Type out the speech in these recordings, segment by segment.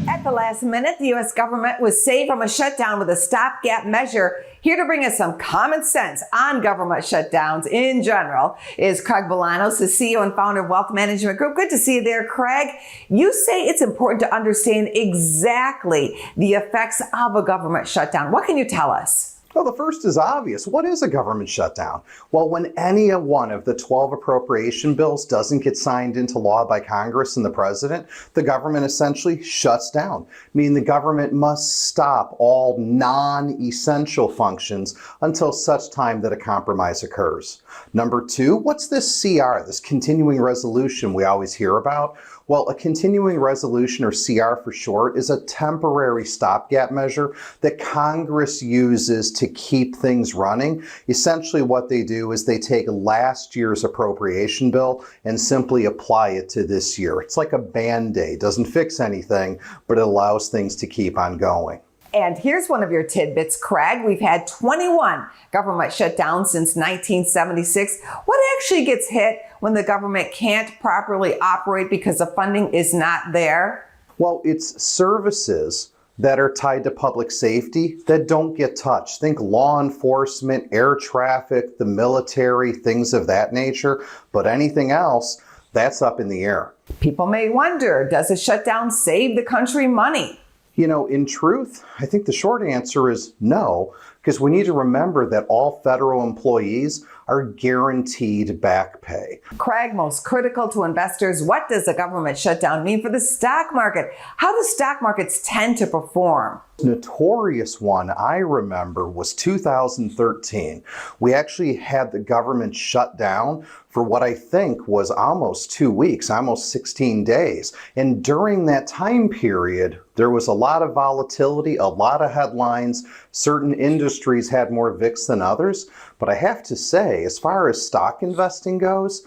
At the last minute, the U.S. government was saved from a shutdown with a stopgap measure. Here to bring us some common sense on government shutdowns in general is Craig Bolanos, the CEO and founder of Wealth Management Group. Good to see you there, Craig. You say it's important to understand exactly the effects of a government shutdown. What can you tell us? Well, the first is obvious. What is a government shutdown? Well, when any one of the 12 appropriation bills doesn't get signed into law by Congress and the president, the government essentially shuts down, meaning the government must stop all non-essential functions until such time that a compromise occurs. Number two, what's this CR, this continuing resolution we always hear about? Well, a continuing resolution, or CR for short, is a temporary stopgap measure that Congress uses to keep things running. Essentially what they do is they take last year's appropriation bill and simply apply it to this year. It's like a Band-Aid. Doesn't fix anything, but it allows things to keep on going. And here's one of your tidbits, Craig. We've had 21 government shutdowns since 1976. What actually gets hit when the government can't properly operate because the funding is not there? Well, it's services that are tied to public safety that don't get touched. Think law enforcement, air traffic, the military, things of that nature. But anything else, that's up in the air. People may wonder, does a shutdown save the country money? You know, in truth, I think the short answer is no, because we need to remember that all federal employees are guaranteed back pay. Craig, most critical to investors, what does a government shutdown mean for the stock market? How do stock markets tend to perform? Notorious one I remember was 2013. We actually had the government shut down for what I think was almost 2 weeks, almost 16 days. And during that time period, there was a lot of volatility, a lot of headlines. Certain industries had more VIX than others. But I have to say, as far as stock investing goes,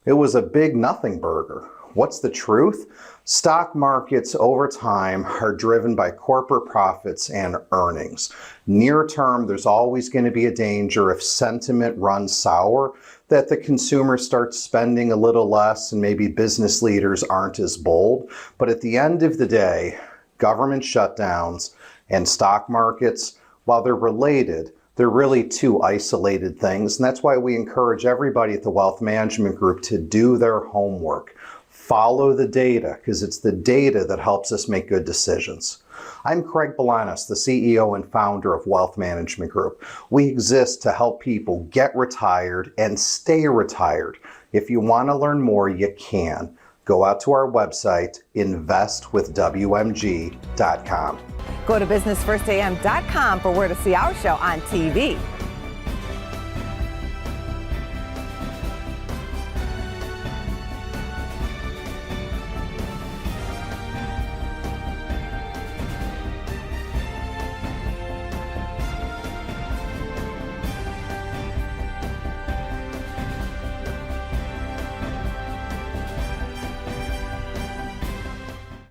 it was a big nothing burger. What's the truth? Stock markets over time are driven by corporate profits and earnings. Near term, there's always going to be a danger if sentiment runs sour that the consumer starts spending a little less and maybe business leaders aren't as bold. But at the end of the day, government shutdowns and stock markets, while they're related, they're really two isolated things. And that's why we encourage everybody at the Wealth Management Group to do their homework. Follow the data, because it's the data that helps us make good decisions. I'm Craig Bolanos, the CEO and founder of Wealth Management Group. We exist to help people get retired and stay retired. If you want to learn more, you can. Go out to our website, investwithwmg.com. Go to businessfirstam.com for where to see our show on TV.